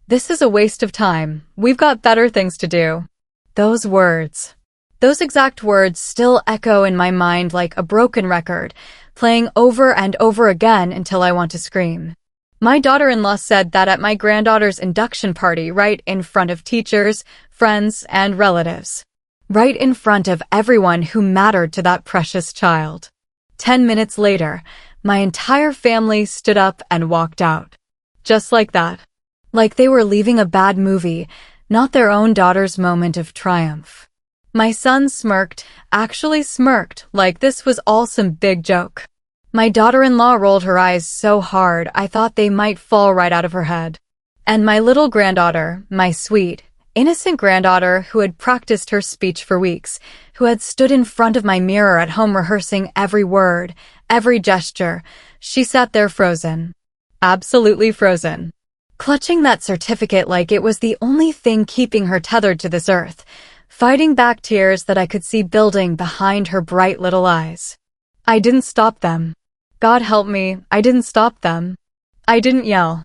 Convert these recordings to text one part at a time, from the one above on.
This is a waste of time. We've got better things to do. Those words. Those exact words still echo in my mind like a broken record, playing over and over again until I want to scream. My daughter-in-law said that at my granddaughter's induction party right in front of teachers, friends, and relatives. Right in front of everyone who mattered to that precious child. 10 minutes later, my entire family stood up and walked out. Just like that. Like they were leaving a bad movie, not their own daughter's moment of triumph. My son smirked, actually smirked, like this was all some big joke. My daughter-in-law rolled her eyes so hard I thought they might fall right out of her head. And my little granddaughter, my sweet, innocent granddaughter who had practiced her speech for weeks, who had stood in front of my mirror at home rehearsing every word, every gesture, she sat there frozen. Absolutely frozen. Clutching that certificate like it was the only thing keeping her tethered to this earth, fighting back tears that I could see building behind her bright little eyes. I didn't stop them. God help me, I didn't stop them. I didn't yell.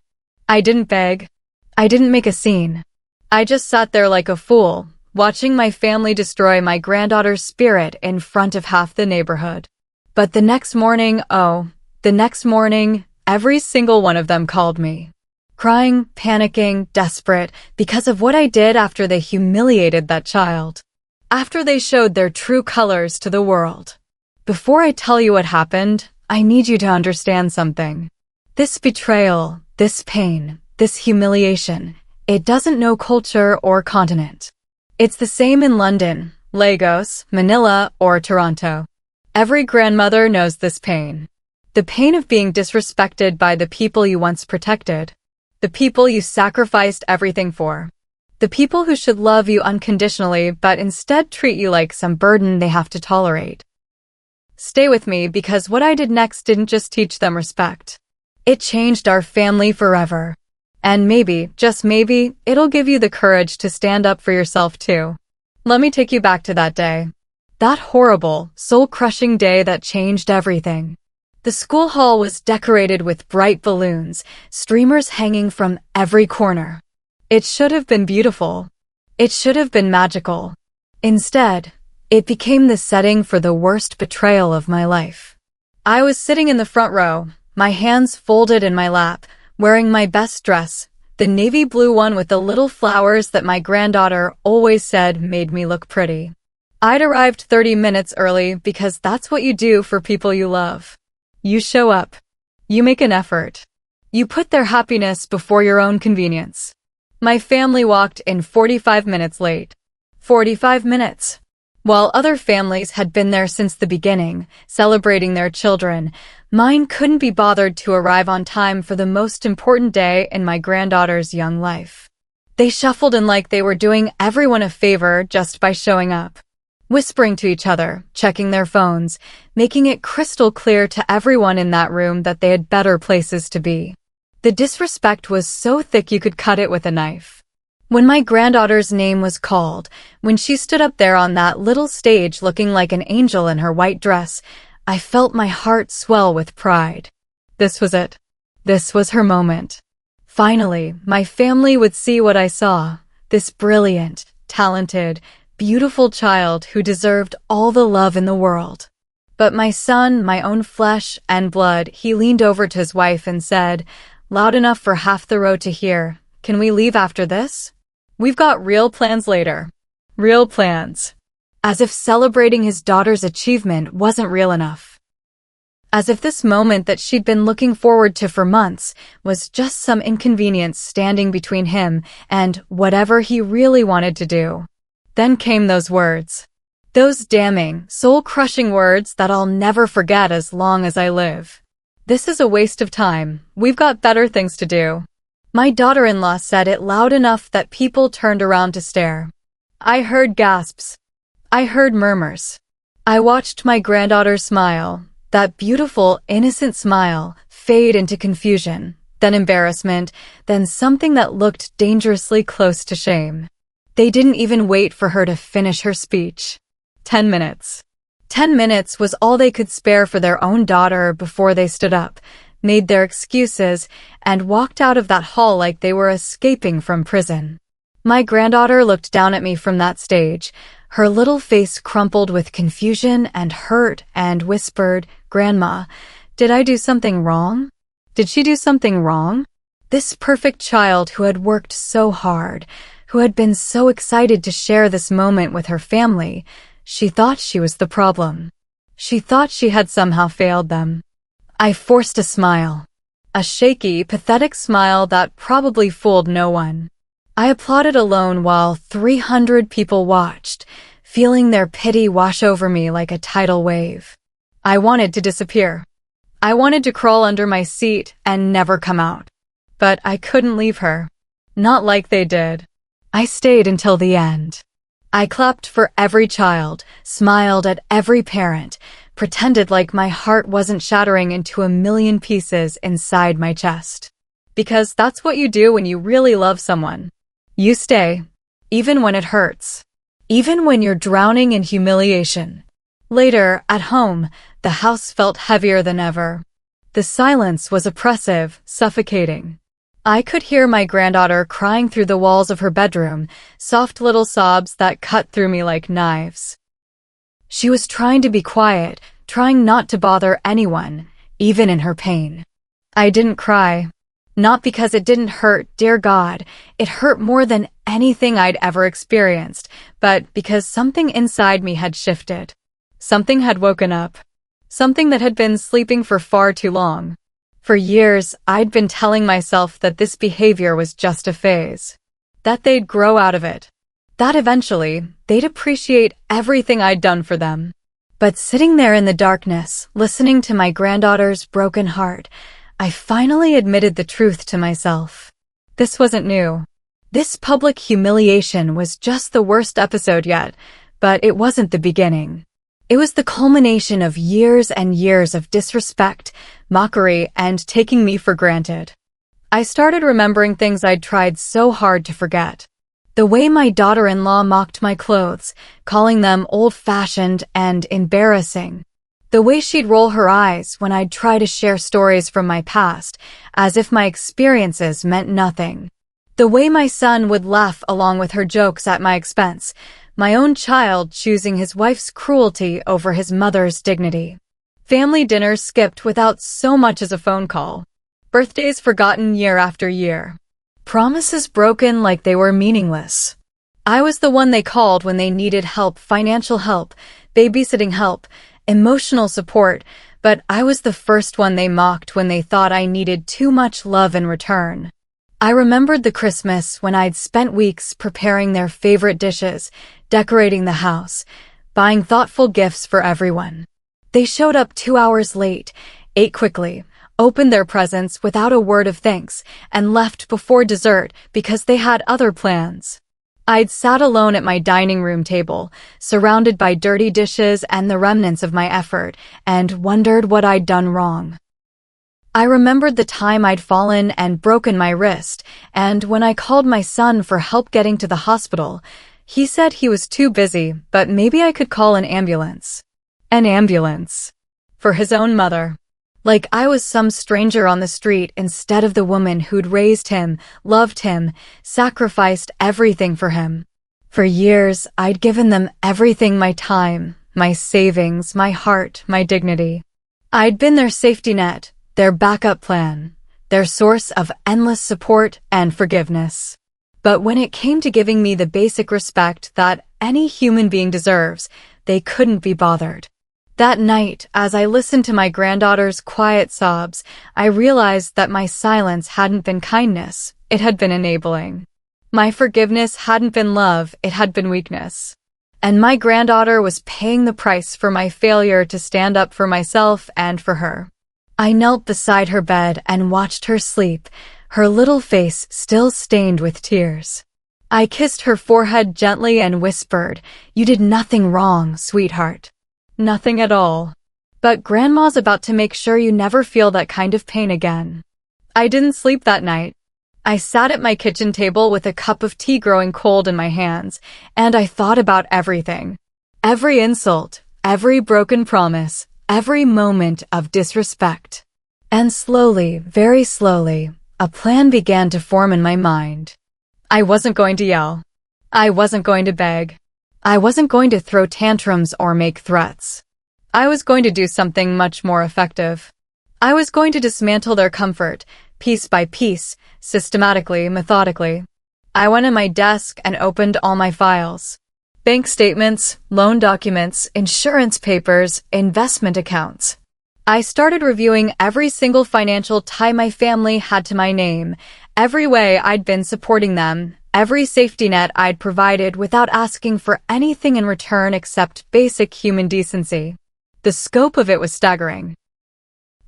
I didn't beg. I didn't make a scene. I just sat there like a fool, watching my family destroy my granddaughter's spirit in front of half the neighborhood. But the next morning, every single one of them called me. Crying, panicking, desperate, because of what I did after they humiliated that child. After they showed their true colors to the world. Before I tell you what happened, I need you to understand something. This betrayal, this pain, this humiliation, it doesn't know culture or continent. It's the same in London, Lagos, Manila, or Toronto. Every grandmother knows this pain. The pain of being disrespected by the people you once protected. The people you sacrificed everything for. The people who should love you unconditionally but instead treat you like some burden they have to tolerate. Stay with me because what I did next didn't just teach them respect. It changed our family forever. And maybe, just maybe, it'll give you the courage to stand up for yourself too. Let me take you back to that day. That horrible, soul-crushing day that changed everything. The school hall was decorated with bright balloons, streamers hanging from every corner. It should have been beautiful. It should have been magical. Instead, it became the setting for the worst betrayal of my life. I was sitting in the front row, my hands folded in my lap, wearing my best dress, the navy blue one with the little flowers that my granddaughter always said made me look pretty. I'd arrived 30 minutes early because that's what you do for people you love. You show up. You make an effort. You put their happiness before your own convenience. My family walked in 45 minutes late. 45 minutes. While other families had been there since the beginning, celebrating their children, mine couldn't be bothered to arrive on time for the most important day in my granddaughter's young life. They shuffled in like they were doing everyone a favor just by showing up. Whispering to each other, checking their phones, making it crystal clear to everyone in that room that they had better places to be. The disrespect was so thick you could cut it with a knife. When my granddaughter's name was called, when she stood up there on that little stage looking like an angel in her white dress, I felt my heart swell with pride. This was it. This was her moment. Finally, my family would see what I saw, this brilliant, talented, beautiful child who deserved all the love in the world. But my son, my own flesh and blood, he leaned over to his wife and said, loud enough for half the row to hear, "Can we leave after this? We've got real plans later." Real plans. As if celebrating his daughter's achievement wasn't real enough. As if this moment that she'd been looking forward to for months was just some inconvenience standing between him and whatever he really wanted to do. Then came those words. Those damning, soul-crushing words that I'll never forget as long as I live. This is a waste of time. We've got better things to do. My daughter-in-law said it loud enough that people turned around to stare. I heard gasps. I heard murmurs. I watched my granddaughter smile, that beautiful, innocent smile, fade into confusion, then embarrassment, then something that looked dangerously close to shame. They didn't even wait for her to finish her speech. 10 minutes. 10 minutes was all they could spare for their own daughter before they stood up, made their excuses, and walked out of that hall like they were escaping from prison. My granddaughter looked down at me from that stage, her little face crumpled with confusion and hurt, and whispered, "Grandma, did I do something wrong? Did she do something wrong?" This perfect child who had worked so hard, who had been so excited to share this moment with her family, she thought she was the problem. She thought she had somehow failed them. I forced a smile. A shaky, pathetic smile that probably fooled no one. I applauded alone while 300 people watched, feeling their pity wash over me like a tidal wave. I wanted to disappear. I wanted to crawl under my seat and never come out. But I couldn't leave her. Not like they did. I stayed until the end. I clapped for every child, smiled at every parent, pretended like my heart wasn't shattering into a million pieces inside my chest. Because that's what you do when you really love someone. You stay, even when it hurts. Even when you're drowning in humiliation. Later, at home, the house felt heavier than ever. The silence was oppressive, suffocating. I could hear my granddaughter crying through the walls of her bedroom, soft little sobs that cut through me like knives. She was trying to be quiet, trying not to bother anyone, even in her pain. I didn't cry. Not because it didn't hurt, dear God, it hurt more than anything I'd ever experienced, but because something inside me had shifted. Something had woken up. Something that had been sleeping for far too long. For years, I'd been telling myself that this behavior was just a phase. That they'd grow out of it. That eventually, they'd appreciate everything I'd done for them. But sitting there in the darkness, listening to my granddaughter's broken heart, I finally admitted the truth to myself. This wasn't new. This public humiliation was just the worst episode yet, but it wasn't the beginning. It was the culmination of years and years of disrespect, mockery, and taking me for granted. I started remembering things I'd tried so hard to forget. The way my daughter-in-law mocked my clothes, calling them old-fashioned and embarrassing. The way she'd roll her eyes when I'd try to share stories from my past, as if my experiences meant nothing. The way my son would laugh along with her jokes at my expense, my own child choosing his wife's cruelty over his mother's dignity. Family dinners skipped without so much as a phone call. Birthdays forgotten year after year. Promises broken like they were meaningless. I was the one they called when they needed help, financial help, babysitting help, emotional support, but I was the first one they mocked when they thought I needed too much love in return. I remembered the Christmas when I'd spent weeks preparing their favorite dishes, decorating the house, buying thoughtful gifts for everyone. They showed up 2 hours late, ate quickly, opened their presents without a word of thanks, and left before dessert because they had other plans. I'd sat alone at my dining room table, surrounded by dirty dishes and the remnants of my effort, and wondered what I'd done wrong. I remembered the time I'd fallen and broken my wrist, and when I called my son for help getting to the hospital, he said he was too busy, but maybe I could call an ambulance. An ambulance. For his own mother. Like I was some stranger on the street instead of the woman who'd raised him, loved him, sacrificed everything for him. For years, I'd given them everything: my time, my savings, my heart, my dignity. I'd been their safety net, their backup plan, their source of endless support and forgiveness. But when it came to giving me the basic respect that any human being deserves, they couldn't be bothered. That night, as I listened to my granddaughter's quiet sobs, I realized that my silence hadn't been kindness, it had been enabling. My forgiveness hadn't been love, it had been weakness. And my granddaughter was paying the price for my failure to stand up for myself and for her. I knelt beside her bed and watched her sleep, her little face still stained with tears. I kissed her forehead gently and whispered, "You did nothing wrong, sweetheart. Nothing at all. But Grandma's about to make sure you never feel that kind of pain again." I didn't sleep that night. I sat at my kitchen table with a cup of tea growing cold in my hands, and I thought about everything. Every insult, every broken promise, every moment of disrespect. And slowly, very slowly, a plan began to form in my mind. I wasn't going to yell. I wasn't going to beg. I wasn't going to throw tantrums or make threats. I was going to do something much more effective. I was going to dismantle their comfort, piece by piece, systematically, methodically. I went in my desk and opened all my files. Bank statements, loan documents, insurance papers, investment accounts. I started reviewing every single financial tie my family had to my name, every way I'd been supporting them, every safety net I'd provided without asking for anything in return except basic human decency. The scope of it was staggering.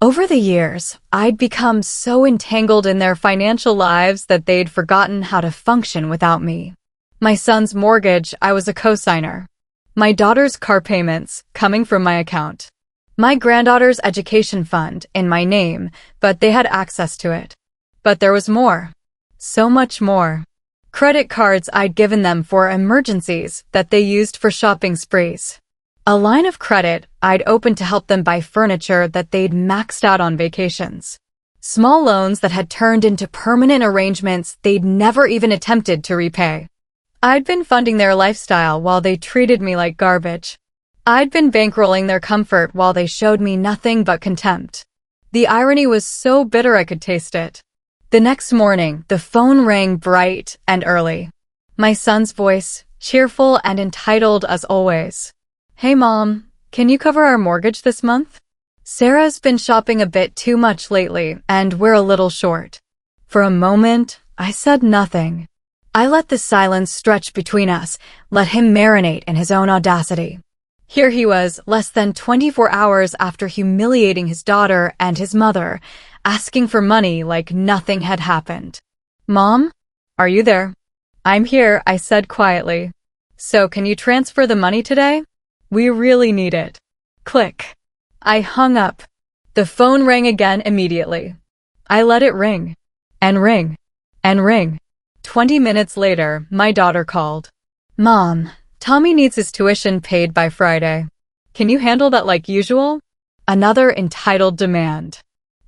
Over the years, I'd become so entangled in their financial lives that they'd forgotten how to function without me. My son's mortgage, I was a cosigner. My daughter's car payments, coming from my account. My granddaughter's education fund, in my name, but they had access to it. But there was more. So much more. Credit cards I'd given them for emergencies that they used for shopping sprees. A line of credit I'd opened to help them buy furniture that they'd maxed out on vacations. Small loans that had turned into permanent arrangements they'd never even attempted to repay. I'd been funding their lifestyle while they treated me like garbage. I'd been bankrolling their comfort while they showed me nothing but contempt. The irony was so bitter I could taste it. The next morning, the phone rang bright and early. My son's voice, cheerful and entitled as always. Hey Mom, can you cover our mortgage this month? Sarah's been shopping a bit too much lately, and we're a little short. For a moment, I said nothing. I let the silence stretch between us, let him marinate in his own audacity. Here he was, less than 24 hours after humiliating his daughter and his mother, asking for money like nothing had happened. Mom? Are you there? I'm here, I said quietly. So can you transfer the money today? We really need it. Click. I hung up. The phone rang again immediately. I let it ring. And ring. And ring. 20 minutes later, my daughter called. Mom, Tommy needs his tuition paid by Friday. Can you handle that like usual? Another entitled demand.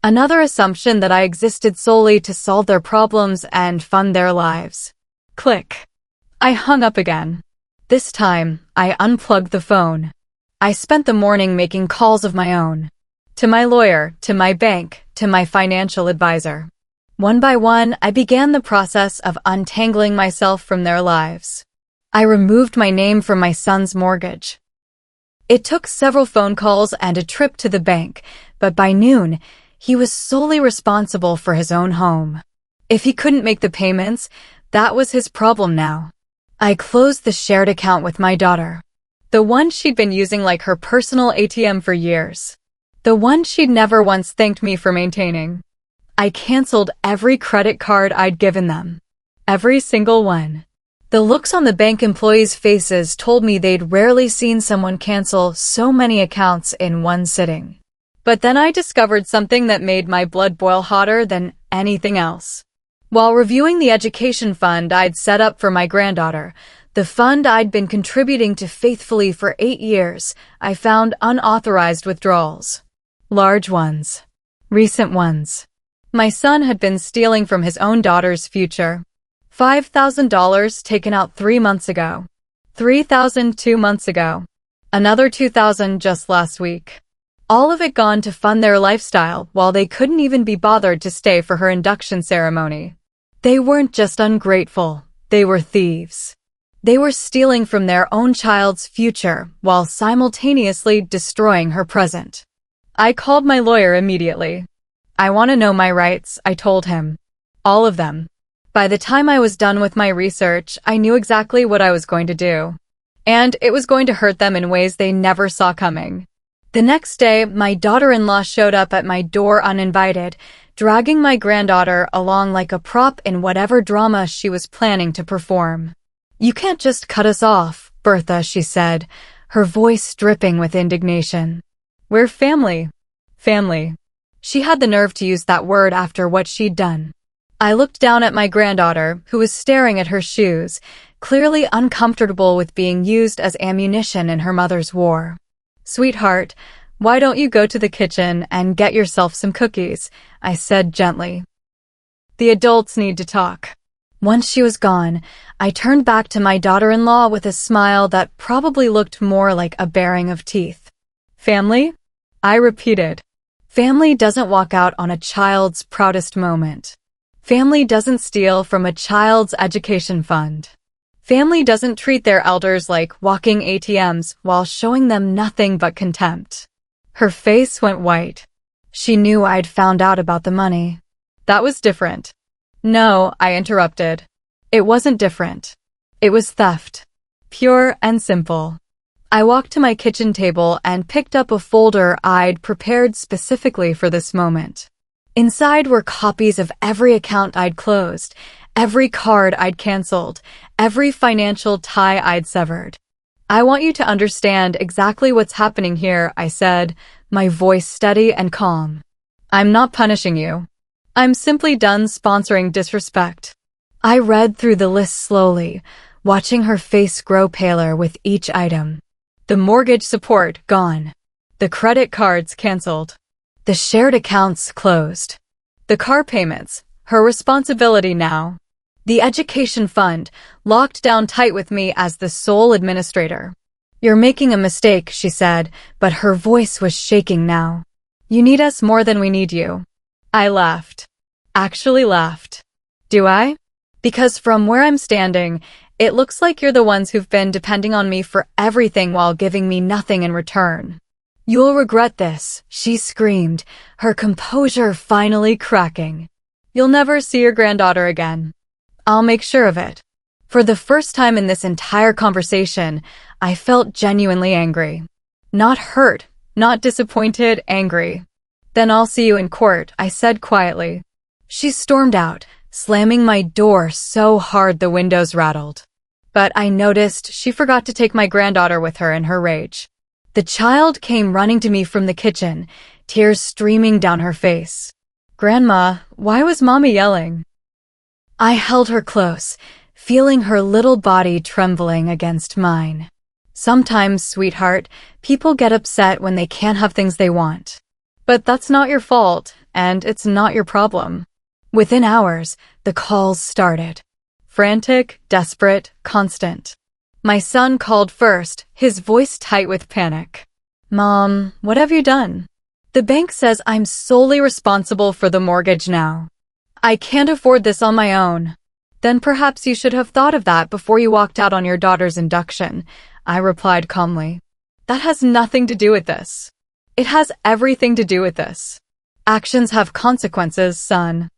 Another assumption that I existed solely to solve their problems and fund their lives. Click. I hung up again. This time, I unplugged the phone. I spent the morning making calls of my own. To my lawyer, to my bank, to my financial advisor. One by one, I began the process of untangling myself from their lives. I removed my name from my son's mortgage. It took several phone calls and a trip to the bank, but by noon, he was solely responsible for his own home. If he couldn't make the payments, that was his problem now. I closed the shared account with my daughter. The one she'd been using like her personal ATM for years. The one she'd never once thanked me for maintaining. I canceled every credit card I'd given them. Every single one. The looks on the bank employees' faces told me they'd rarely seen someone cancel so many accounts in one sitting. But then I discovered something that made my blood boil hotter than anything else. While reviewing the education fund I'd set up for my granddaughter, the fund I'd been contributing to faithfully for 8 years, I found unauthorized withdrawals. Large ones. Recent ones. My son had been stealing from his own daughter's future. $5,000 taken out 3 months ago. $3,000 2 months ago. Another $2,000 just last week. All of it gone to fund their lifestyle while they couldn't even be bothered to stay for her induction ceremony. They weren't just ungrateful, they were thieves. They were stealing from their own child's future while simultaneously destroying her present. I called my lawyer immediately. I want to know my rights, I told him. All of them. By the time I was done with my research, I knew exactly what I was going to do. And it was going to hurt them in ways they never saw coming. The next day, my daughter-in-law showed up at my door uninvited, dragging my granddaughter along like a prop in whatever drama she was planning to perform. You can't just cut us off, Bertha, she said, her voice dripping with indignation. We're family. Family. She had the nerve to use that word after what she'd done. I looked down at my granddaughter, who was staring at her shoes, clearly uncomfortable with being used as ammunition in her mother's war. Sweetheart, Why don't you go to the kitchen and get yourself some cookies? I said gently. The adults need to talk. Once she was gone, I turned back to my daughter-in-law with a smile that probably looked more like a baring of teeth. Family? I repeated. Family doesn't walk out on a child's proudest moment. Family doesn't steal from a child's education fund. Family doesn't treat their elders like walking ATMs while showing them nothing but contempt. Her face went white. She knew I'd found out about the money. That was different. No, I interrupted. It wasn't different. It was theft. Pure and simple. I walked to my kitchen table and picked up a folder I'd prepared specifically for this moment. Inside were copies of every account I'd closed, every card I'd canceled, every financial tie I'd severed. I want you to understand exactly what's happening here, I said, my voice steady and calm. I'm not punishing you. I'm simply done sponsoring disrespect. I read through the list slowly, watching her face grow paler with each item. The mortgage support gone. The credit cards canceled. The shared accounts closed. The car payments, her responsibility now. The education fund, locked down tight with me as the sole administrator. You're making a mistake, she said, but her voice was shaking now. You need us more than we need you. I laughed. Actually laughed. Do I? Because from where I'm standing, it looks like you're the ones who've been depending on me for everything while giving me nothing in return. You'll regret this, she screamed, her composure finally cracking. You'll never see your granddaughter again. I'll make sure of it. For the first time in this entire conversation, I felt genuinely angry. Not hurt, not disappointed, angry. Then I'll see you in court, I said quietly. She stormed out, slamming my door so hard the windows rattled. But I noticed she forgot to take my granddaughter with her in her rage. The child came running to me from the kitchen, tears streaming down her face. Grandma, why was Mommy yelling? I held her close, feeling her little body trembling against mine. Sometimes, sweetheart, people get upset when they can't have things they want. But that's not your fault, and it's not your problem. Within hours, the calls started. Frantic, desperate, constant. My son called first, his voice tight with panic. Mom, what have you done? The bank says I'm solely responsible for the mortgage now. I can't afford this on my own. Then perhaps you should have thought of that before you walked out on your daughter's induction, I replied calmly. That has nothing to do with this. It has everything to do with this. Actions have consequences, son.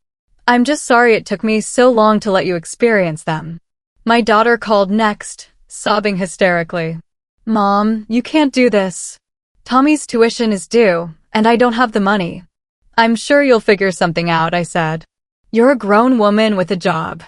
I'm just sorry it took me so long to let you experience them. My daughter called next, sobbing hysterically. Mom, you can't do this. Tommy's tuition is due, and I don't have the money. I'm sure you'll figure something out, I said. You're a grown woman with a job.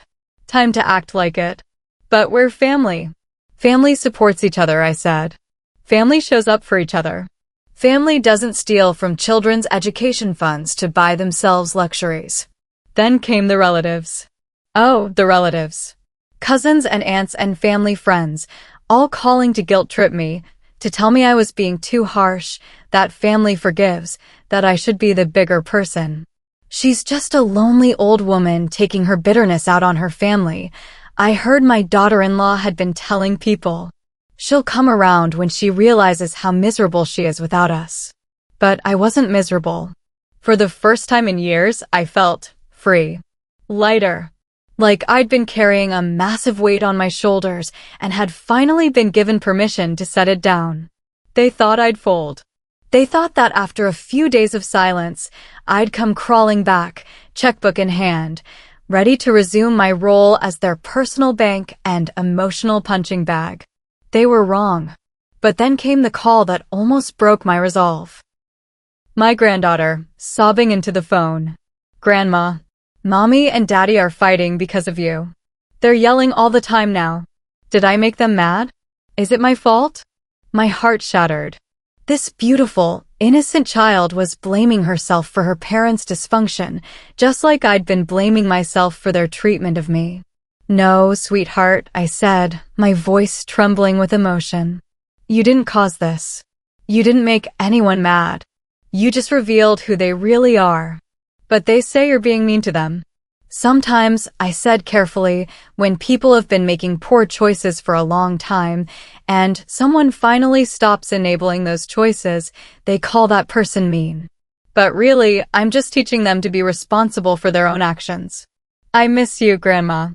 Time to act like it. But we're family. Family supports each other, I said. Family shows up for each other. Family doesn't steal from children's education funds to buy themselves luxuries. Then came the relatives. Oh, the relatives. Cousins and aunts and family friends, all calling to guilt-trip me, to tell me I was being too harsh, that family forgives, that I should be the bigger person. She's just a lonely old woman taking her bitterness out on her family. I heard my daughter-in-law had been telling people. She'll come around when she realizes how miserable she is without us. But I wasn't miserable. For the first time in years, I felt free. Lighter. Like I'd been carrying a massive weight on my shoulders and had finally been given permission to set it down. They thought I'd fold. They thought that after a few days of silence, I'd come crawling back, checkbook in hand, ready to resume my role as their personal bank and emotional punching bag. They were wrong. But then came the call that almost broke my resolve. My granddaughter, sobbing into the phone. Grandma, Mommy and Daddy are fighting because of you. They're yelling all the time now. Did I make them mad? Is it my fault? My heart shattered. This beautiful, innocent child was blaming herself for her parents' dysfunction, just like I'd been blaming myself for their treatment of me. No, sweetheart, I said, my voice trembling with emotion. You didn't cause this. You didn't make anyone mad. You just revealed who they really are. But they say you're being mean to them. Sometimes, I said carefully, when people have been making poor choices for a long time, and someone finally stops enabling those choices, they call that person mean. But really, I'm just teaching them to be responsible for their own actions. I miss you, Grandma.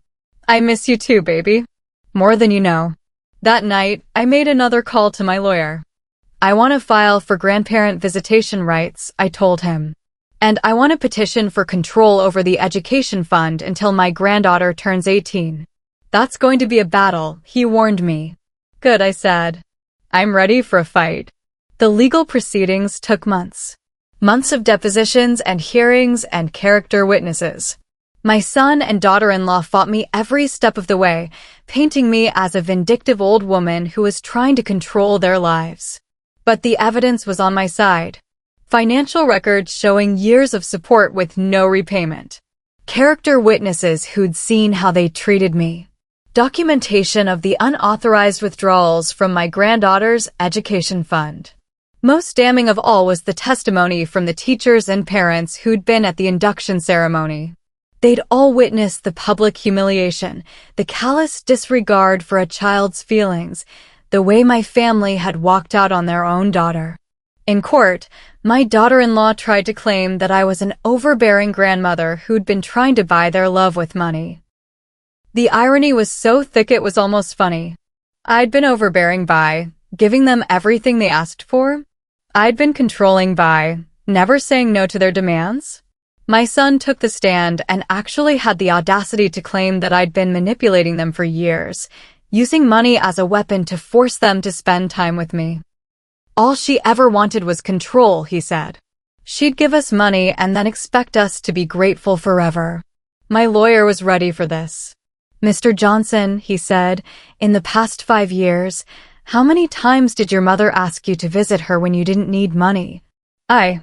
I miss you too, baby. More than you know. That night, I made another call to my lawyer. I want to file for grandparent visitation rights, I told him. And I want to petition for control over the education fund until my granddaughter turns 18. That's going to be a battle, he warned me. Good, I said. I'm ready for a fight. The legal proceedings took months. Months of depositions and hearings and character witnesses. My son and daughter-in-law fought me every step of the way, painting me as a vindictive old woman who was trying to control their lives. But the evidence was on my side. Financial records showing years of support with no repayment. Character witnesses who'd seen how they treated me. Documentation of the unauthorized withdrawals from my granddaughter's education fund. Most damning of all was the testimony from the teachers and parents who'd been at the induction ceremony. They'd all witnessed the public humiliation, the callous disregard for a child's feelings, the way my family had walked out on their own daughter. In court, my daughter-in-law tried to claim that I was an overbearing grandmother who'd been trying to buy their love with money. The irony was so thick it was almost funny. I'd been overbearing by giving them everything they asked for. I'd been controlling by never saying no to their demands. My son took the stand and actually had the audacity to claim that I'd been manipulating them for years, using money as a weapon to force them to spend time with me. All she ever wanted was control, he said. She'd give us money and then expect us to be grateful forever. My lawyer was ready for this. Mr. Johnson, he said, in the past 5 years, how many times did your mother ask you to visit her when you didn't need money? I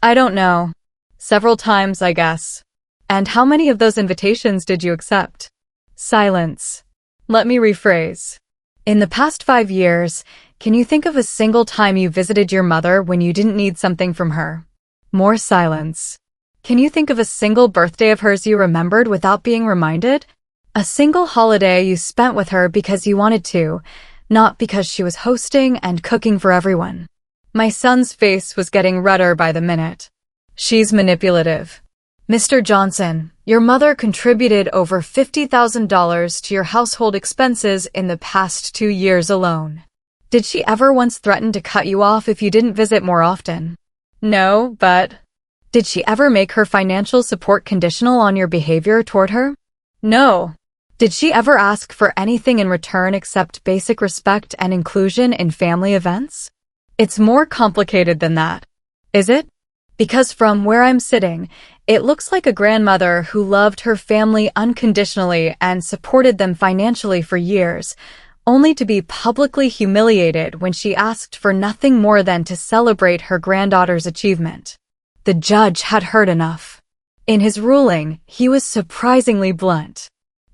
don't know. Several times, I guess. And how many of those invitations did you accept? Silence. Let me rephrase. In the past 5 years, can you think of a single time you visited your mother when you didn't need something from her? More silence. Can you think of a single birthday of hers you remembered without being reminded? A single holiday you spent with her because you wanted to, not because she was hosting and cooking for everyone. My son's face was getting redder by the minute. She's manipulative. Mr. Johnson, your mother contributed over $50,000 to your household expenses in the past 2 years alone. Did she ever once threaten to cut you off if you didn't visit more often? No, but... Did she ever make her financial support conditional on your behavior toward her? No. Did she ever ask for anything in return except basic respect and inclusion in family events? It's more complicated than that. Is it? Because from where I'm sitting, it looks like a grandmother who loved her family unconditionally and supported them financially for years, only to be publicly humiliated when she asked for nothing more than to celebrate her granddaughter's achievement. The judge had heard enough. In his ruling, he was surprisingly blunt.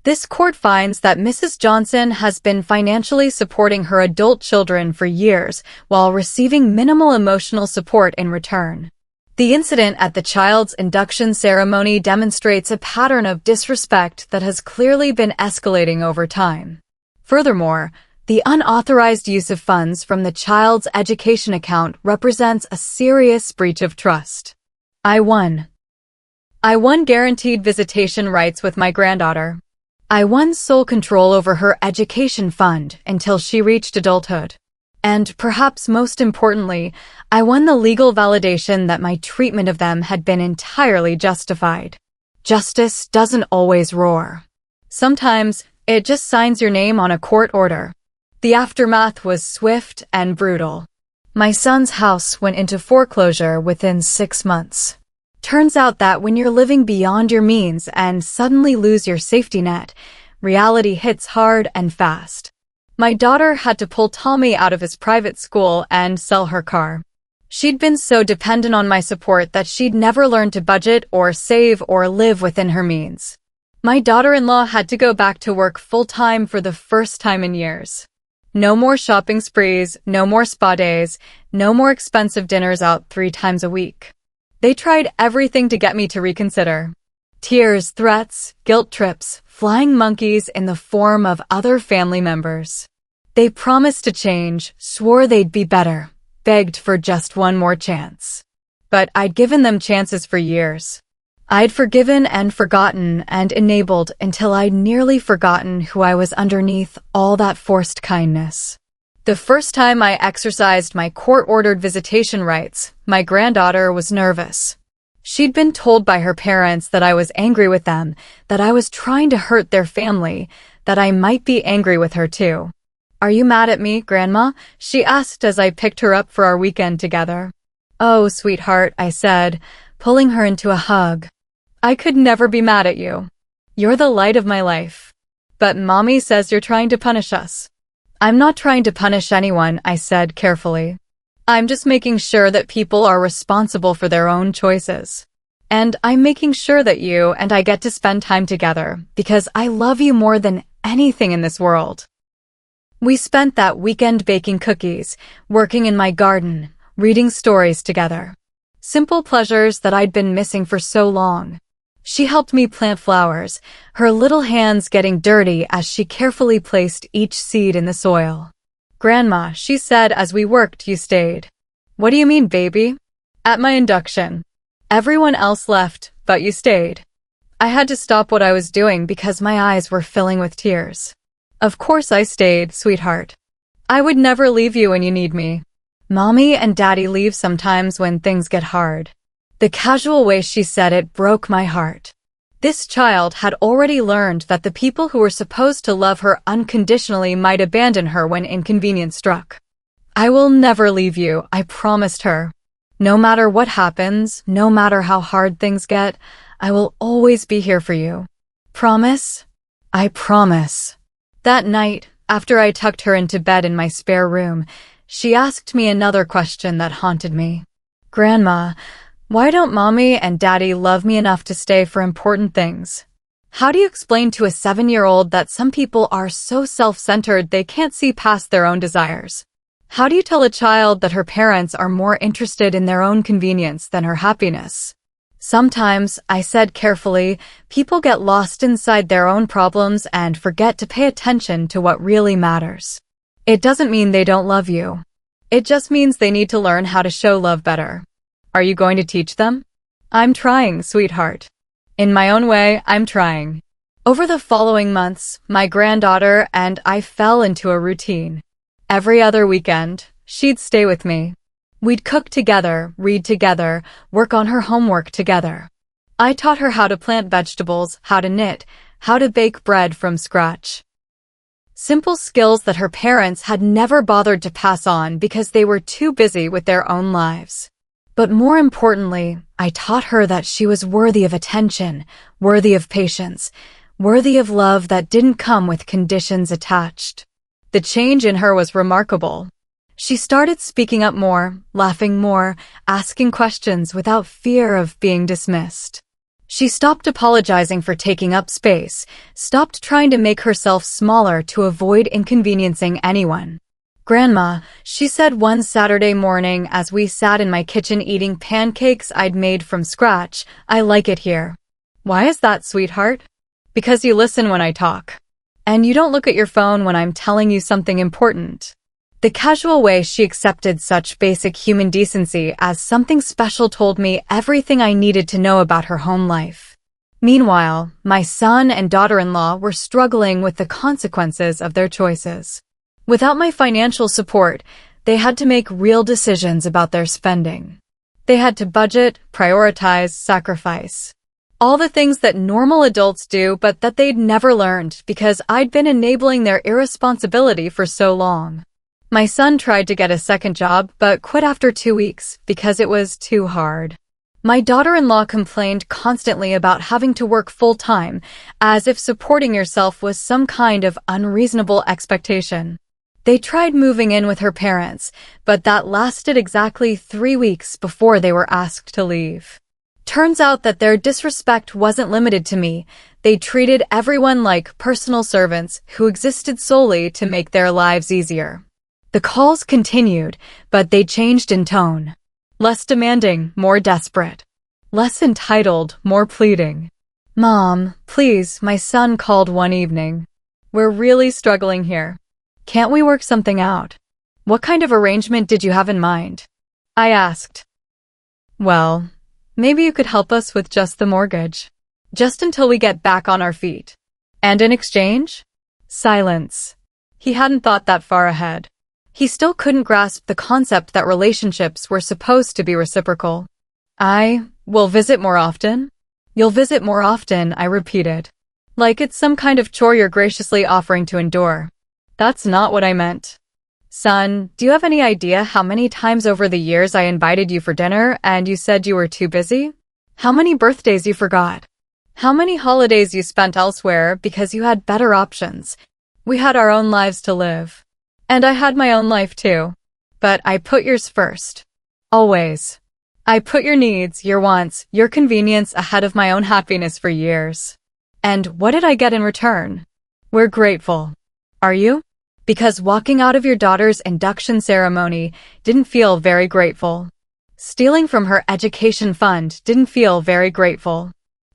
This court finds that Mrs. Johnson has been financially supporting her adult children for years while receiving minimal emotional support in return. The incident at the child's induction ceremony demonstrates a pattern of disrespect that has clearly been escalating over time. Furthermore, the unauthorized use of funds from the child's education account represents a serious breach of trust. I won guaranteed visitation rights with my granddaughter. I won sole control over her education fund until she reached adulthood. And perhaps most importantly, I won the legal validation that my treatment of them had been entirely justified. Justice doesn't always roar. Sometimes, it just signs your name on a court order. The aftermath was swift and brutal. My son's house went into foreclosure within 6 months. Turns out that when you're living beyond your means and suddenly lose your safety net, reality hits hard and fast. My daughter had to pull Tommy out of his private school and sell her car. She'd been so dependent on my support that she'd never learned to budget or save or live within her means. My daughter-in-law had to go back to work full-time for the first time in years. No more shopping sprees, no more spa days, no more expensive dinners out 3 times a week. They tried everything to get me to reconsider. Tears, threats, guilt trips, flying monkeys in the form of other family members. They promised to change, swore they'd be better, begged for just one more chance. But I'd given them chances for years. I'd forgiven and forgotten and enabled until I'd nearly forgotten who I was underneath all that forced kindness. The first time I exercised my court-ordered visitation rights, my granddaughter was nervous. She'd been told by her parents that I was angry with them, that I was trying to hurt their family, that I might be angry with her too. "Are you mad at me, Grandma?" she asked as I picked her up for our weekend together. "Oh, sweetheart," I said, pulling her into a hug. "I could never be mad at you. You're the light of my life. But Mommy says you're trying to punish us." "I'm not trying to punish anyone," I said carefully. "I'm just making sure that people are responsible for their own choices. And I'm making sure that you and I get to spend time together because I love you more than anything in this world." We spent that weekend baking cookies, working in my garden, reading stories together. Simple pleasures that I'd been missing for so long. She helped me plant flowers, her little hands getting dirty as she carefully placed each seed in the soil. "Grandma," she said as we worked, "you stayed." "What do you mean, baby?" "At my induction. Everyone else left, but you stayed." I had to stop what I was doing because my eyes were filling with tears. "Of course I stayed, sweetheart. I would never leave you when you need me. Mommy and Daddy leave sometimes when things get hard." The casual way she said it broke my heart. This child had already learned that the people who were supposed to love her unconditionally might abandon her when inconvenience struck. "I will never leave you," I promised her. "No matter what happens, no matter how hard things get, I will always be here for you. Promise?" "I promise." That night, after I tucked her into bed in my spare room, she asked me another question that haunted me. "Grandma, why don't Mommy and Daddy love me enough to stay for important things? How do you explain to a 7-year-old that some people are so self-centered they can't see past their own desires? How do you tell a child that her parents are more interested in their own convenience than her happiness?" "Sometimes," I said carefully, "people get lost inside their own problems and forget to pay attention to what really matters. It doesn't mean they don't love you. It just means they need to learn how to show love better. Are you going to teach them?" "I'm trying, sweetheart. In my own way, I'm trying." Over the following months, my granddaughter and I fell into a routine. Every other weekend, she'd stay with me. We'd cook together, read together, work on her homework together. I taught her how to plant vegetables, how to knit, how to bake bread from scratch. Simple skills that her parents had never bothered to pass on because they were too busy with their own lives. But more importantly, I taught her that she was worthy of attention, worthy of patience, worthy of love that didn't come with conditions attached. The change in her was remarkable. She started speaking up more, laughing more, asking questions without fear of being dismissed. She stopped apologizing for taking up space, stopped trying to make herself smaller to avoid inconveniencing anyone. "Grandma," she said one Saturday morning as we sat in my kitchen eating pancakes I'd made from scratch, "I like it here." "Why is that, sweetheart?" "Because you listen when I talk. And you don't look at your phone when I'm telling you something important." The casual way she accepted such basic human decency as something special told me everything I needed to know about her home life. Meanwhile, my son and daughter-in-law were struggling with the consequences of their choices. Without my financial support, they had to make real decisions about their spending. They had to budget, prioritize, sacrifice. All the things that normal adults do but that they'd never learned because I'd been enabling their irresponsibility for so long. My son tried to get a second job but quit after 2 weeks because it was too hard. My daughter-in-law complained constantly about having to work full-time, as if supporting yourself was some kind of unreasonable expectation. They tried moving in with her parents, but that lasted exactly 3 weeks before they were asked to leave. Turns out that their disrespect wasn't limited to me. They treated everyone like personal servants who existed solely to make their lives easier. The calls continued, but they changed in tone. Less demanding, more desperate. Less entitled, more pleading. "Mom, please, my son called one evening. We're really struggling here. Can't we work something out? What kind of arrangement did you have in mind?" I asked. "Well, maybe you could help us with just the mortgage. Just until we get back on our feet. And in exchange?" Silence. He hadn't thought that far ahead. He still couldn't grasp the concept that relationships were supposed to be reciprocal. "I will visit more often?" "You'll visit more often," I repeated. "Like it's some kind of chore you're graciously offering to endure." "That's not what I meant." "Son, do you have any idea how many times over the years I invited you for dinner and you said you were too busy? How many birthdays you forgot? How many holidays you spent elsewhere because you had better options? We had our own lives to live. And I had my own life too. But I put yours first. Always. I put your needs, your wants, your convenience ahead of my own happiness for years. And what did I get in return? We're grateful. Are you? Because walking out of your daughter's induction ceremony didn't feel very grateful. Stealing from her education fund didn't feel very grateful.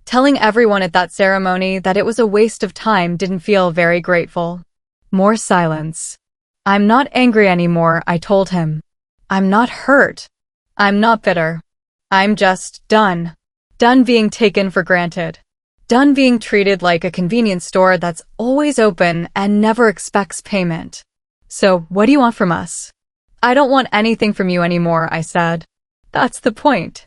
Telling everyone at that ceremony that it was a waste of time didn't feel very grateful. More silence. "I'm not angry anymore," I told him. "I'm not hurt. I'm not bitter. I'm just done. Done being taken for granted. Done being treated like a convenience store that's always open and never expects payment. So, what do you want from us?" "I don't want anything from you anymore," I said. "That's the point.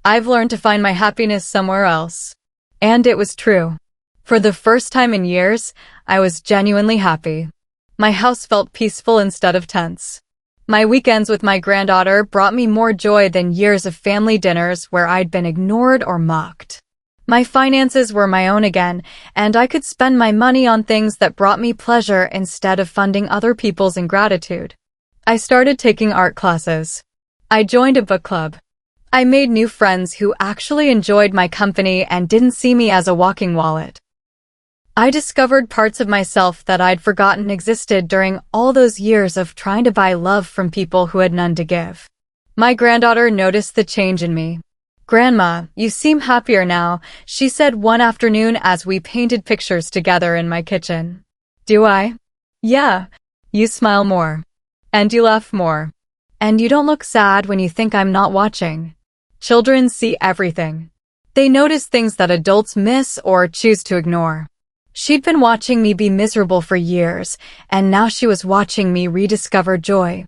I've learned to find my happiness somewhere else." And it was true. For the first time in years, I was genuinely happy. My house felt peaceful instead of tense. My weekends with my granddaughter brought me more joy than years of family dinners where I'd been ignored or mocked. My finances were my own again, and I could spend my money on things that brought me pleasure instead of funding other people's ingratitude. I started taking art classes. I joined a book club. I made new friends who actually enjoyed my company and didn't see me as a walking wallet. I discovered parts of myself that I'd forgotten existed during all those years of trying to buy love from people who had none to give. My granddaughter noticed the change in me. "Grandma, you seem happier now," she said one afternoon as we painted pictures together in my kitchen. "Do I?" "Yeah. You smile more. And you laugh more. And you don't look sad when you think I'm not watching." Children see everything. They notice things that adults miss or choose to ignore. She'd been watching me be miserable for years, and now she was watching me rediscover joy.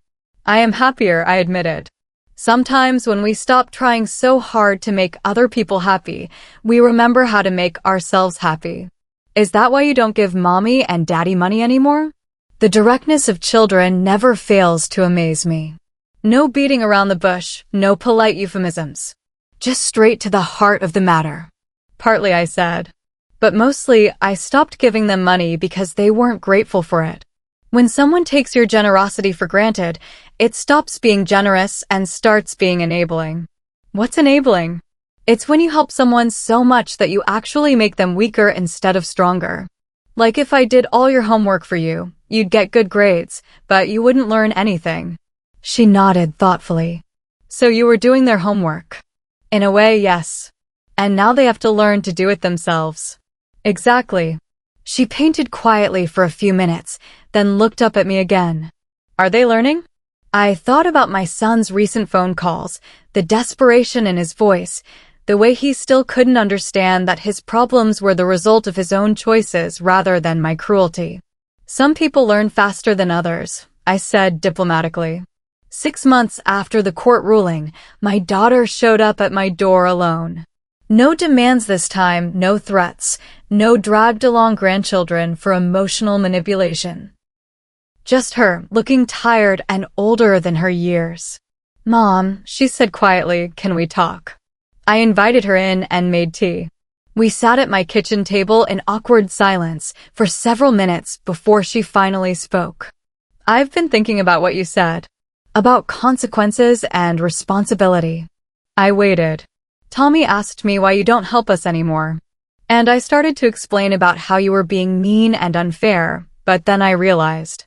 "I am happier," I admitted. Sometimes when we stop trying so hard to make other people happy, we remember how to make ourselves happy. Is that why you don't give mommy and daddy money anymore? The directness of children never fails to amaze me. No beating around the bush, no polite euphemisms. Just straight to the heart of the matter. "Partly," I said. But mostly, I stopped giving them money because they weren't grateful for it. When someone takes your generosity for granted, it stops being generous and starts being enabling. What's enabling? It's when you help someone so much that you actually make them weaker instead of stronger. Like if I did all your homework for you, you'd get good grades, but you wouldn't learn anything. She nodded thoughtfully. "So you were doing their homework?" "In a way, yes. And now they have to learn to do it themselves." "Exactly." She painted quietly for a few minutes, then looked up at me again. "Are they learning?" I thought about my son's recent phone calls, the desperation in his voice, the way he still couldn't understand that his problems were the result of his own choices rather than my cruelty. "Some people learn faster than others," I said diplomatically. 6 months after the court ruling, my daughter showed up at my door alone. No demands this time, no threats, no dragged-along grandchildren for emotional manipulation. Just her, looking tired and older than her years. "Mom," she said quietly, "can we talk?" I invited her in and made tea. We sat at my kitchen table in awkward silence for several minutes before she finally spoke. "I've been thinking about what you said. About consequences and responsibility." I waited. "Tommy asked me why you don't help us anymore." And I started to explain about how you were being mean and unfair, but then I realized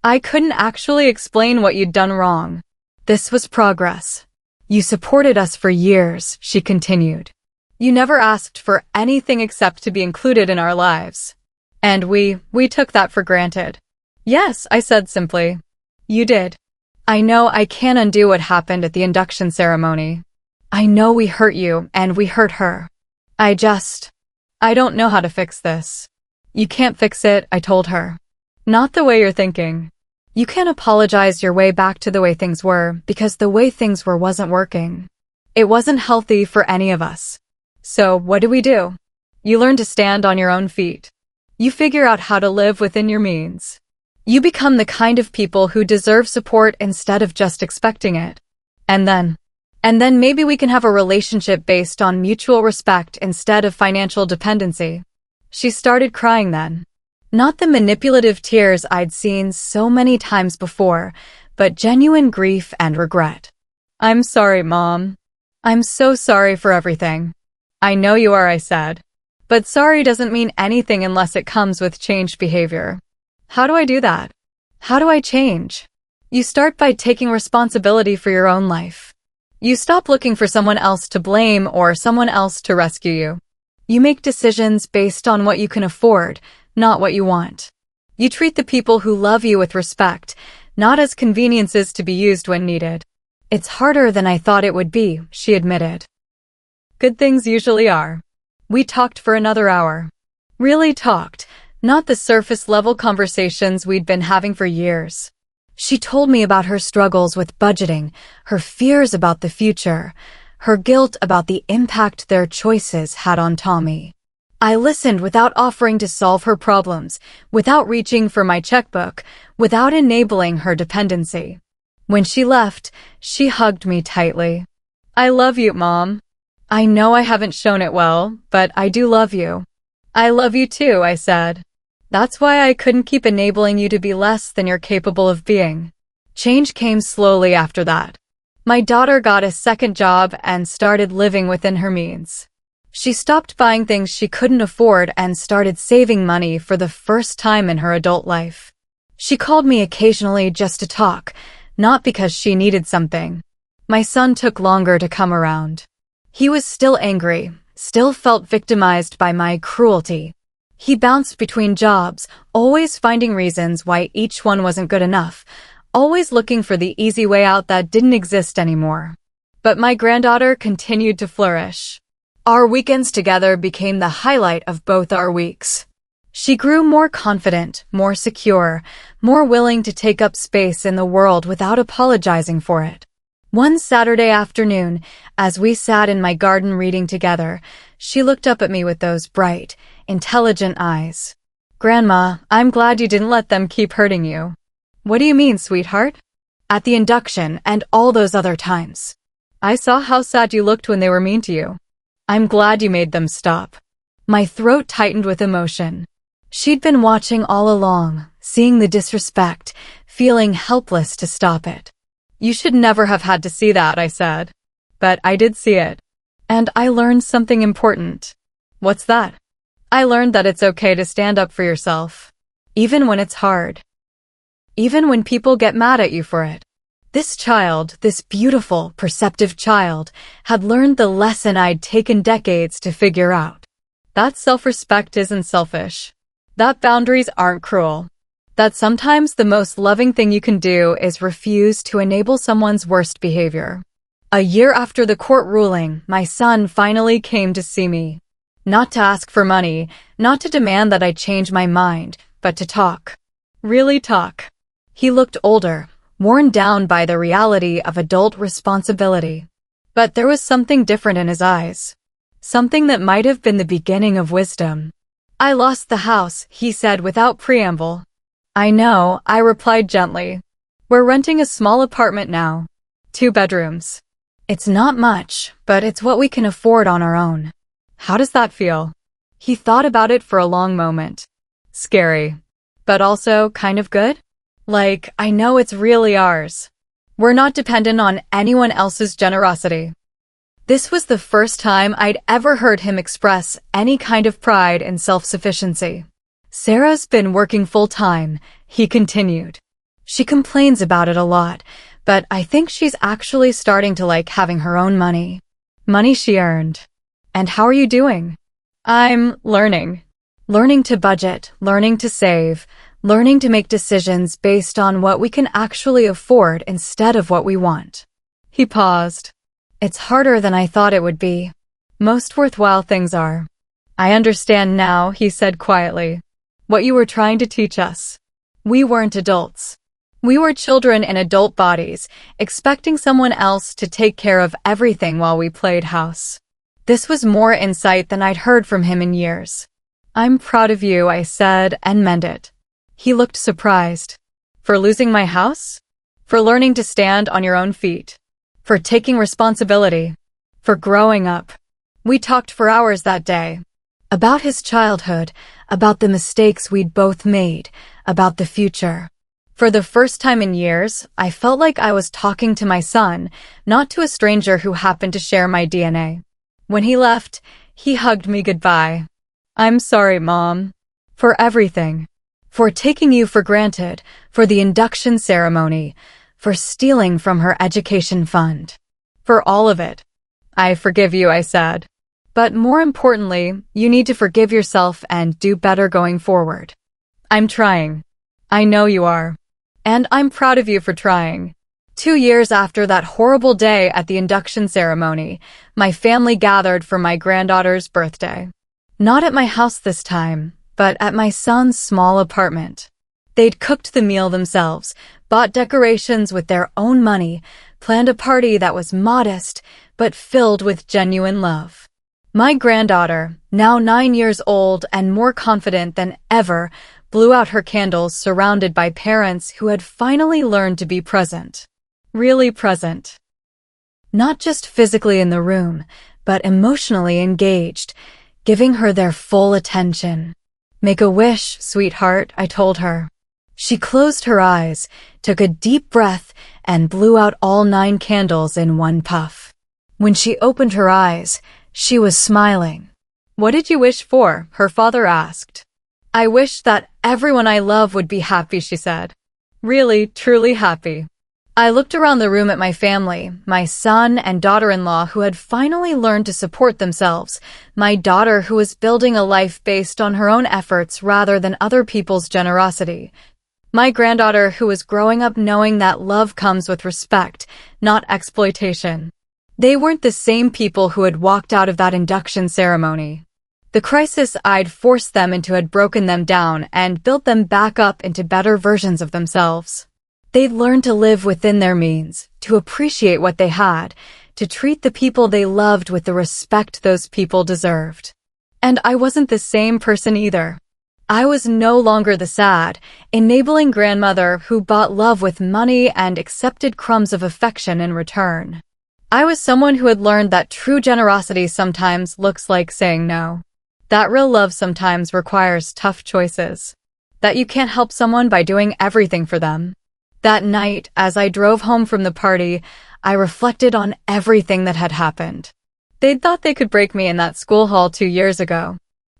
I couldn't actually explain what you'd done wrong. This was progress. You supported us for years, she continued. You never asked for anything except to be included in our lives. And we took that for granted. Yes, I said simply. You did. I know I can't undo what happened at the induction ceremony. I know we hurt you and we hurt her. I don't know how to fix this. You can't fix it, I told her. Not the way you're thinking. You can't apologize your way back to the way things were because the way things were wasn't working. It wasn't healthy for any of us. So what do? You learn to stand on your own feet. You figure out how to live within your means. You become the kind of people who deserve support instead of just expecting it. And then maybe we can have a relationship based on mutual respect instead of financial dependency. She started crying then. Not the manipulative tears I'd seen so many times before, but genuine grief and regret. I'm sorry, Mom. I'm so sorry for everything. I know you are, I said. But sorry doesn't mean anything unless it comes with changed behavior. How do I do that? How do I change? You start by taking responsibility for your own life. You stop looking for someone else to blame or someone else to rescue you. You make decisions based on what you can afford, not what you want. You treat the people who love you with respect, not as conveniences to be used when needed. It's harder than I thought it would be, she admitted. Good things usually are. We talked for another hour. Really talked, not the surface-level conversations we'd been having for years. She told me about her struggles with budgeting, her fears about the future, her guilt about the impact their choices had on Tommy. I listened without offering to solve her problems, without reaching for my checkbook, without enabling her dependency. When she left, she hugged me tightly. I love you, Mom. I know I haven't shown it well, but I do love you. I love you too, I said. That's why I couldn't keep enabling you to be less than you're capable of being. Change came slowly after that. My daughter got a second job and started living within her means. She stopped buying things she couldn't afford and started saving money for the first time in her adult life. She called me occasionally just to talk, not because she needed something. My son took longer to come around. He was still angry, still felt victimized by my cruelty. He bounced between jobs, always finding reasons why each one wasn't good enough, always looking for the easy way out that didn't exist anymore. But my granddaughter continued to flourish. Our weekends together became the highlight of both our weeks. She grew more confident, more secure, more willing to take up space in the world without apologizing for it. One Saturday afternoon, as we sat in my garden reading together, she looked up at me with those bright, intelligent eyes. Grandma, I'm glad you didn't let them keep hurting you. What do you mean, sweetheart? At the induction and all those other times. I saw how sad you looked when they were mean to you. I'm glad you made them stop. My throat tightened with emotion. She'd been watching all along, seeing the disrespect, feeling helpless to stop it. You should never have had to see that, I said. But I did see it. And I learned something important. What's that? I learned that it's okay to stand up for yourself. Even when it's hard. Even when people get mad at you for it. This child, this beautiful, perceptive child, had learned the lesson I'd taken decades to figure out. That self-respect isn't selfish. That boundaries aren't cruel. That sometimes the most loving thing you can do is refuse to enable someone's worst behavior. A year after the court ruling, my son finally came to see me. Not to ask for money, not to demand that I change my mind, but to talk. Really talk. He looked older, worn down by the reality of adult responsibility. But there was something different in his eyes. Something that might have been the beginning of wisdom. I lost the house, he said without preamble. I know, I replied gently. We're renting a small apartment now. 2 bedrooms. It's not much, but it's what we can afford on our own. How does that feel? He thought about it for a long moment. Scary. But also kind of good? Like, I know it's really ours. We're not dependent on anyone else's generosity. This was the first time I'd ever heard him express any kind of pride and self-sufficiency. Sarah's been working full-time, he continued. She complains about it a lot, but I think she's actually starting to like having her own money. Money she earned. And how are you doing? I'm learning. Learning to budget, learning to save, learning to make decisions based on what we can actually afford instead of what we want. He paused. It's harder than I thought it would be. Most worthwhile things are. I understand now, he said quietly. What you were trying to teach us. We weren't adults. We were children in adult bodies, expecting someone else to take care of everything while we played house. This was more insight than I'd heard from him in years. I'm proud of you, I said, and meant it. He looked surprised. For losing my house? For learning to stand on your own feet? For taking responsibility? For growing up? We talked for hours that day. About his childhood, about the mistakes we'd both made, about the future. For the first time in years, I felt like I was talking to my son, not to a stranger who happened to share my DNA. When he left, he hugged me goodbye. I'm sorry, Mom. For everything. For taking you for granted, for the induction ceremony, for stealing from her education fund. For all of it. I forgive you, I said. But more importantly, you need to forgive yourself and do better going forward. I'm trying. I know you are. And I'm proud of you for trying. 2 years after that horrible day at the induction ceremony, my family gathered for my granddaughter's birthday. Not at my house this time, but at my son's small apartment. They'd cooked the meal themselves, bought decorations with their own money, planned a party that was modest, but filled with genuine love. My granddaughter, now 9 years old and more confident than ever, blew out her candles surrounded by parents who had finally learned to be present. Really present. Not just physically in the room, but emotionally engaged, giving her their full attention. Make a wish, sweetheart, I told her. She closed her eyes, took a deep breath, and blew out all 9 candles in one puff. When she opened her eyes, she was smiling. What did you wish for? Her father asked. I wish that everyone I love would be happy, she said. Really, truly happy. I looked around the room at my family, my son and daughter-in-law who had finally learned to support themselves, my daughter who was building a life based on her own efforts rather than other people's generosity, my granddaughter who was growing up knowing that love comes with respect, not exploitation. They weren't the same people who had walked out of that induction ceremony. The crisis I'd forced them into had broken them down and built them back up into better versions of themselves. They'd learned to live within their means, to appreciate what they had, to treat the people they loved with the respect those people deserved. And I wasn't the same person either. I was no longer the sad, enabling grandmother who bought love with money and accepted crumbs of affection in return. I was someone who had learned that true generosity sometimes looks like saying no. That real love sometimes requires tough choices. That you can't help someone by doing everything for them. That night, as I drove home from the party, I reflected on everything that had happened. They'd thought they could break me in that school hall 2 years ago.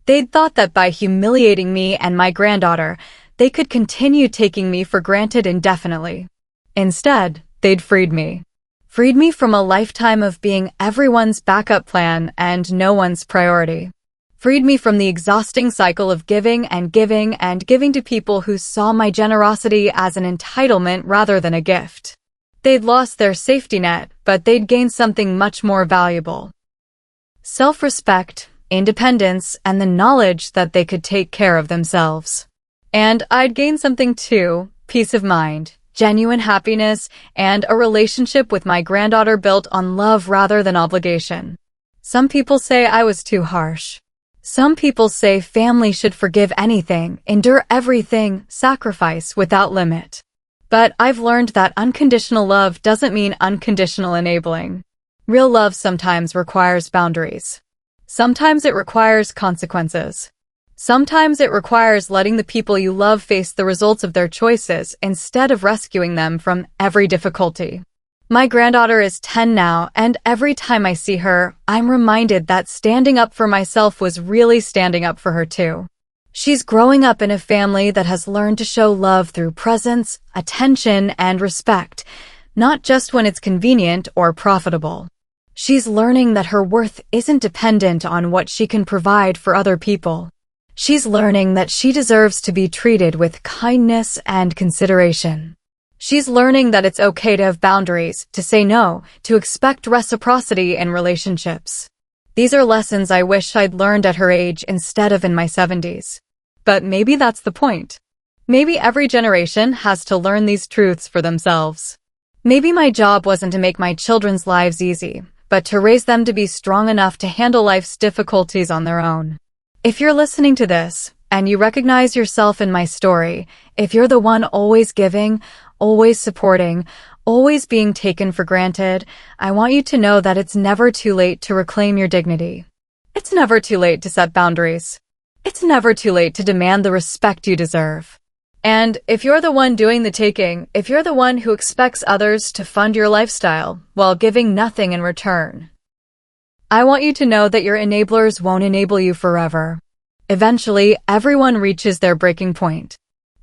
They'd thought that by humiliating me and my granddaughter, they could continue taking me for granted indefinitely. Instead, they'd freed me. Freed me from a lifetime of being everyone's backup plan and no one's priority. Freed me from the exhausting cycle of giving and giving and giving to people who saw my generosity as an entitlement rather than a gift. They'd lost their safety net, but they'd gained something much more valuable. Self-respect, independence, and the knowledge that they could take care of themselves. And I'd gained something too, peace of mind, genuine happiness, and a relationship with my granddaughter built on love rather than obligation. Some people say I was too harsh. Some people say family should forgive anything, endure everything, sacrifice without limit. But I've learned that unconditional love doesn't mean unconditional enabling. Real love sometimes requires boundaries. Sometimes it requires consequences. Sometimes it requires letting the people you love face the results of their choices instead of rescuing them from every difficulty. My granddaughter is 10 now, and every time I see her, I'm reminded that standing up for myself was really standing up for her too. She's growing up in a family that has learned to show love through presence, attention, and respect, not just when it's convenient or profitable. She's learning that her worth isn't dependent on what she can provide for other people. She's learning that she deserves to be treated with kindness and consideration. She's learning that it's okay to have boundaries, to say no, to expect reciprocity in relationships. These are lessons I wish I'd learned at her age instead of in my 70s. But maybe that's the point. Maybe every generation has to learn these truths for themselves. Maybe my job wasn't to make my children's lives easy, but to raise them to be strong enough to handle life's difficulties on their own. If you're listening to this, and you recognize yourself in my story, if you're the one always giving, always supporting, always being taken for granted, I want you to know that it's never too late to reclaim your dignity. It's never too late to set boundaries. It's never too late to demand the respect you deserve. And if you're the one doing the taking, if you're the one who expects others to fund your lifestyle while giving nothing in return, I want you to know that your enablers won't enable you forever. Eventually, everyone reaches their breaking point.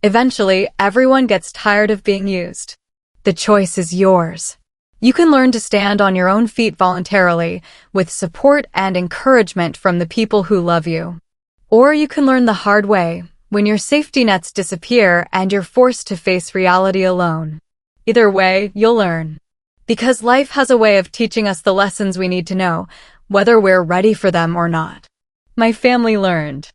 Eventually, everyone gets tired of being used. The choice is yours. You can learn to stand on your own feet voluntarily, with support and encouragement from the people who love you. Or you can learn the hard way, when your safety nets disappear and you're forced to face reality alone. Either way, you'll learn. Because life has a way of teaching us the lessons we need to know, whether we're ready for them or not. My family learned.